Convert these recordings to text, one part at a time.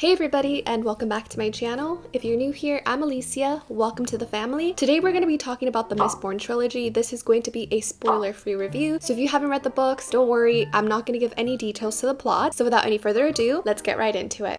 Hey everybody, and welcome back to my channel. If you're new here, I'm Alicia. Welcome to the family. Today we're going to be talking about the Mistborn trilogy. This is going to be a spoiler-free review, so if you haven't read the books, don't worry, I'm not going to give any details to the plot. So without any further ado, let's get right into it.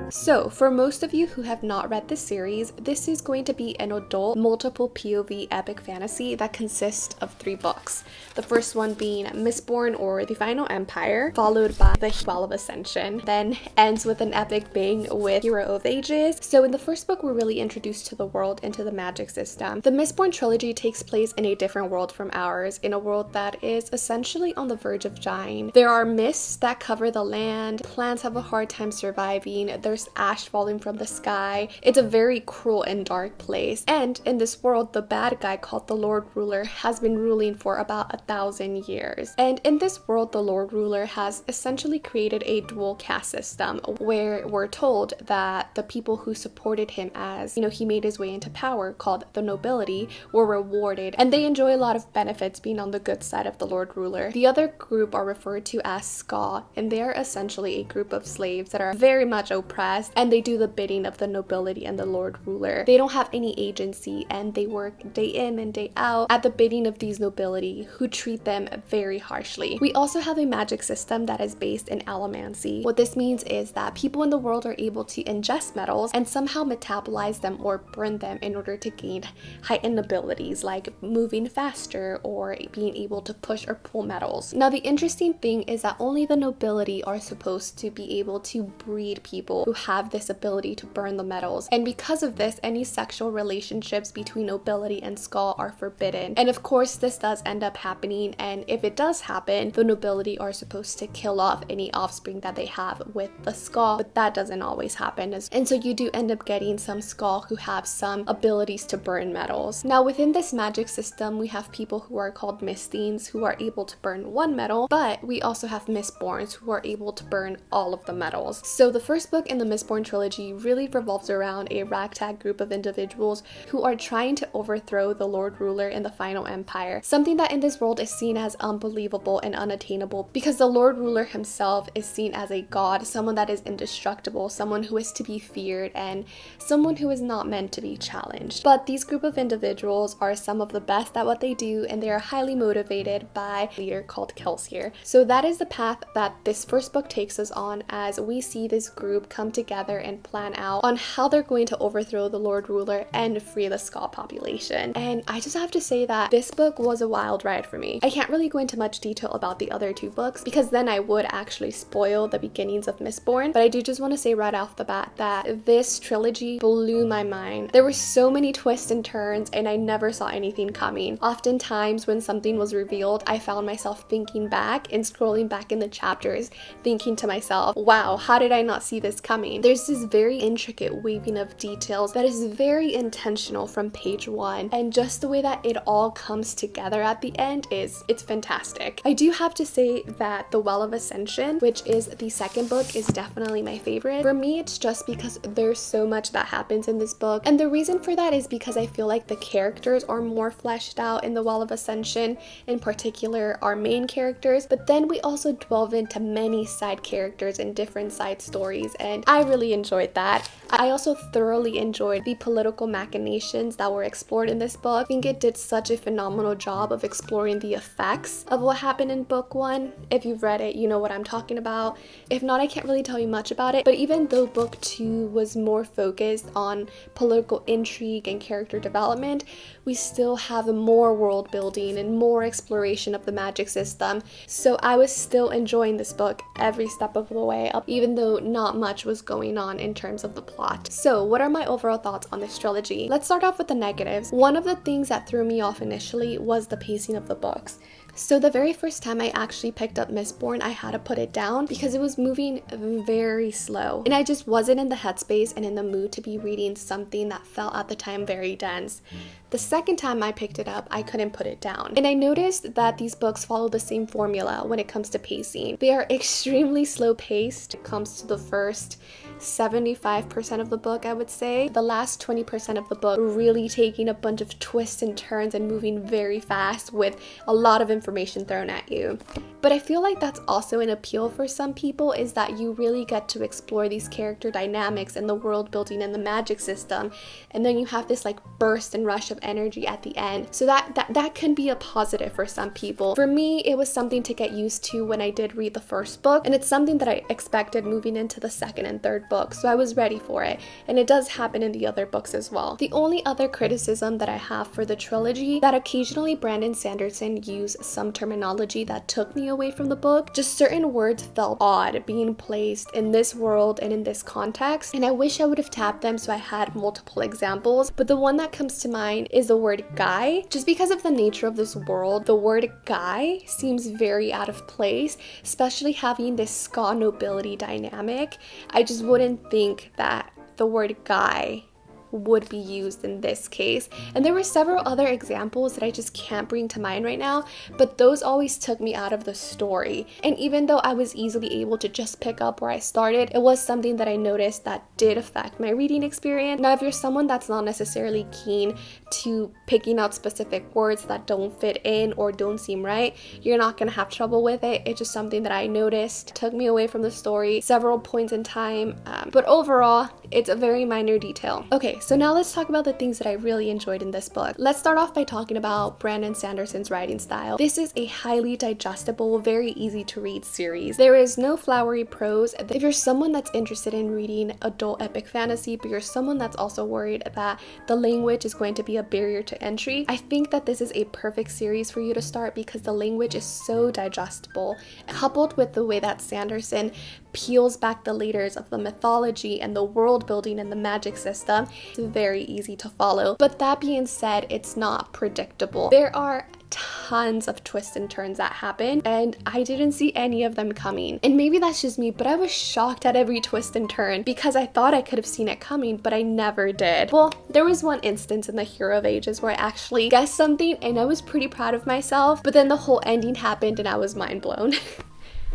So, for most of you who have not read this series, this is going to be an adult, multiple POV epic fantasy that consists of 3 books. The first one being Mistborn or The Final Empire, followed by The Well of Ascension, then ends with an epic bang with Hero of Ages. So in the first book, we're really introduced to the world and to the magic system. The Mistborn trilogy takes place in a different world from ours, in a world that is essentially on the verge of dying. There are mists that cover the land, plants have a hard time surviving, there's ash falling from the sky. It's a very cruel and dark place. And in this world, the bad guy called the Lord Ruler has been ruling for about 1,000 years. And in this world, the Lord Ruler has essentially created a dual caste system where we're told that the people who supported him as, he made his way into power, called the nobility, were rewarded and they enjoy a lot of benefits being on the good side of the Lord Ruler. The other group are referred to as Ska, and they are essentially a group of slaves that are very much oppressed, and they do the bidding of the nobility and the Lord Ruler. They don't have any agency, and they work day in and day out at the bidding of these nobility, who treat them very harshly. We also have a magic system that is based in allomancy. What this means is that people in the world are able to ingest metals and somehow metabolize them or burn them in order to gain heightened abilities like moving faster or being able to push or pull metals. Now, the interesting thing is that only the nobility are supposed to be able to breed people who have this ability to burn the metals, and because of this, any sexual relationships between nobility and Ska are forbidden. And of course, this does end up happening, and if it does happen, the nobility are supposed to kill off any offspring that they have with the Ska, but that doesn't always happen. And so you do end up getting some Ska who have some abilities to burn metals. Now, within this magic system, we have people who are called Mistines, who are able to burn one metal, but we also have Mistborns who are able to burn all of the metals. So the first book in the Mistborn trilogy really revolves around a ragtag group of individuals who are trying to overthrow the Lord Ruler in the Final Empire, something that in this world is seen as unbelievable and unattainable because the Lord Ruler himself is seen as a god, someone that is indestructible, someone who is to be feared, and someone who is not meant to be challenged. But these group of individuals are some of the best at what they do, and they are highly motivated by a leader called Cosmere. So that is the path that this first book takes us on, as we see this group come together and plan out on how they're going to overthrow the Lord Ruler and free the Ska population. And I just have to say that this book was a wild ride for me. I can't really go into much detail about the other 2 books because then I would actually spoil the beginnings of Mistborn, but I do just want to say right off the bat that this trilogy blew my mind. There were so many twists and turns, and I never saw anything coming. Oftentimes when something was revealed, I found myself thinking back and scrolling back in the chapters, thinking to myself, wow, how did I not see this coming? There's this very intricate weaving of details that is very intentional from page 1, and just the way that it all comes together at the end it's fantastic. I do have to say that The Well of Ascension, which is the second book, is definitely my favorite. For me, it's just because there's so much that happens in this book, and the reason for that is because I feel like the characters are more fleshed out in The Well of Ascension, in particular our main characters, but then we also delve into many side characters and different side stories, and I really enjoyed that. I also thoroughly enjoyed the political machinations that were explored in this book. I think it did such a phenomenal job of exploring the effects of what happened in book 1. If you've read it, you know what I'm talking about. If not, I can't really tell you much about it, but even though book 2 was more focused on political intrigue and character development, we still have more world building and more exploration of the magic system. So I was still enjoying this book every step of the way up, even though not much was going on in terms of the plot. So what are my overall thoughts on this trilogy? Let's start off with the negatives. One of the things that threw me off initially was the pacing of the books. So the very first time I actually picked up Mistborn, I had to put it down because it was moving very slow, and I just wasn't in the headspace and in the mood to be reading something that felt at the time very dense. The second time I picked it up, I couldn't put it down, and I noticed that these books follow the same formula when it comes to pacing. They are extremely slow paced when it comes to the first 75% of the book, I would say. The last 20% of the book really taking a bunch of twists and turns and moving very fast with a lot of information thrown at you. But I feel like that's also an appeal for some people, is that you really get to explore these character dynamics and the world building and the magic system, and then you have this like burst and rush of energy at the end. So that can be a positive for some people. For me, it was something to get used to when I did read the first book, and it's something that I expected moving into the second and third book, so I was ready for it, and it does happen in the other books as well. The only other criticism that I have for the trilogy, that occasionally Brandon Sanderson used some terminology that took me away from the book. Just certain words felt odd being placed in this world and in this context, and I wish I would have tapped them so I had multiple examples, but the one that comes to mind is the word guy. Just because of the nature of this world, the word guy seems very out of place, especially having this ska nobility dynamic. I just wouldn't think that the word guy would be used in this case. And there were several other examples that I just can't bring to mind right now, but those always took me out of the story. And even though I was easily able to just pick up where I started, it was something that I noticed that did affect my reading experience. Now, if you're someone that's not necessarily keen to picking out specific words that don't fit in or don't seem right, you're not gonna have trouble with it. It's just something that I noticed took me away from the story several points in time, but overall, it's a very minor detail. Okay, so now let's talk about the things that I really enjoyed in this book. Let's start off by talking about Brandon Sanderson's writing style. This is a highly digestible, very easy to read series. There is no flowery prose. If you're someone that's interested in reading adult epic fantasy, but you're someone that's also worried that the language is going to be a barrier to entry, I think that this is a perfect series for you to start because the language is so digestible, coupled with the way that Sanderson peels back the layers of the mythology and the world building and the magic system. It's very easy to follow. But that being said, it's not predictable. There are tons of twists and turns that happen, and I didn't see any of them coming. And maybe that's just me, but I was shocked at every twist and turn because I thought I could have seen it coming, but I never did. Well, there was one instance in the Hero of Ages where I actually guessed something and I was pretty proud of myself, but then the whole ending happened and I was mind blown.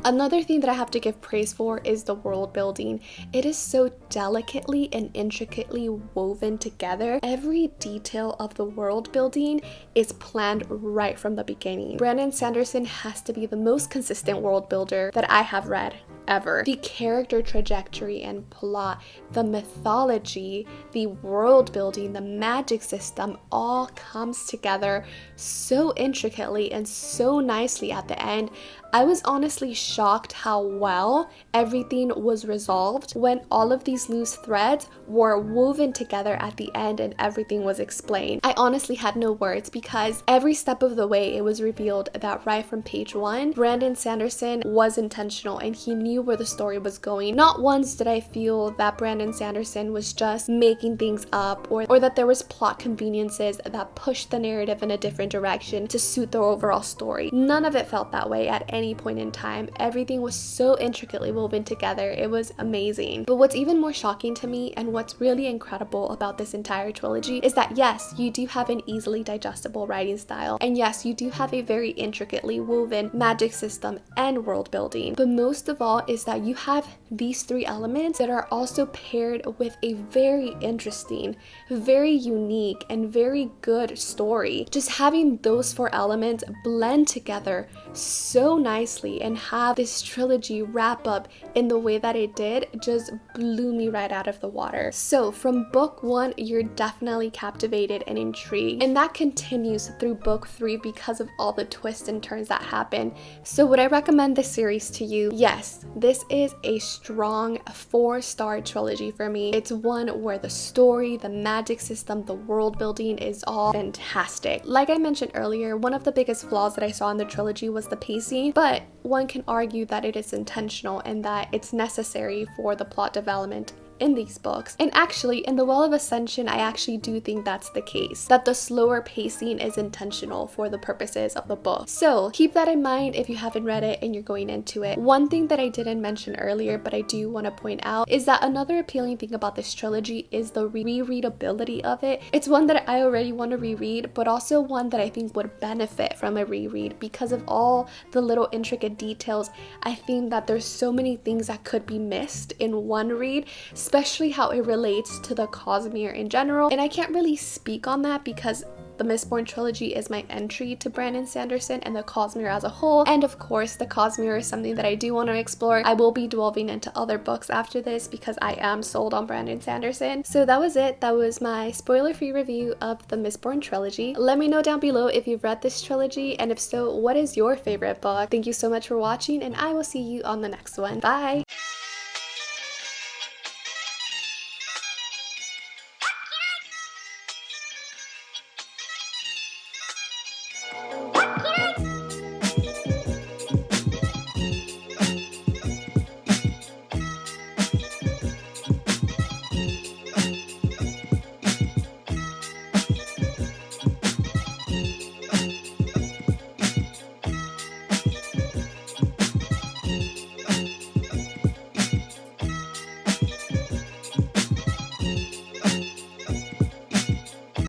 Another thing that I have to give praise for is the world building. It is so delicately and intricately woven together. Every detail of the world building is planned right from the beginning. Brandon Sanderson has to be the most consistent world builder that I have read ever. The character trajectory and plot, the mythology, the world building, the magic system all comes together so intricately and so nicely at the end. I was honestly shocked how well everything was resolved when all of these loose threads were woven together at the end and everything was explained. I honestly had no words because every step of the way it was revealed that right from page 1, Brandon Sanderson was intentional and he knew where the story was going. Not once did I feel that Brandon Sanderson was just making things up or that there was plot conveniences that pushed the narrative in a different direction to suit the overall story. None of it felt that way at any point in time. Everything was so intricately woven together. It was amazing. But what's even more shocking to me and what's really incredible about this entire trilogy is that yes, you do have an easily digestible writing style, and yes, you do have a very intricately woven magic system and world building, but most of all is that you have these three elements that are also paired with a very interesting, very unique, and very good story. Just having those four elements blend together so nicely and have this trilogy wrap up in the way that it did just blew me right out of the water. So from book 1, you're definitely captivated and intrigued, and that continues through book 3 because of all the twists and turns that happen. So would I recommend this series to you? Yes, this is a strong 4-star trilogy for me. It's one where the story, the magic system, the world building is all fantastic. Like I mentioned earlier, one of the biggest flaws that I saw in the trilogy was the pacing, but one can argue that it is intentional and that it's necessary for the plot development in these books. And actually, in The Well of Ascension, I actually do think that's the case, that the slower pacing is intentional for the purposes of the book. So keep that in mind if you haven't read it and you're going into it. One thing that I didn't mention earlier, but I do want to point out, is that another appealing thing about this trilogy is the rereadability of it. It's one that I already want to reread, but also one that I think would benefit from a reread because of all the little intricate details. I think that there's so many things that could be missed in one read, especially how it relates to the Cosmere in general. And I can't really speak on that because the Mistborn trilogy is my entry to Brandon Sanderson and the Cosmere as a whole. And of course, the Cosmere is something that I do want to explore. I will be delving into other books after this because I am sold on Brandon Sanderson. So that was it. That was my spoiler-free review of the Mistborn trilogy. Let me know down below if you've read this trilogy, and if so, what is your favorite book? Thank you so much for watching, and I will see you on the next one. Bye!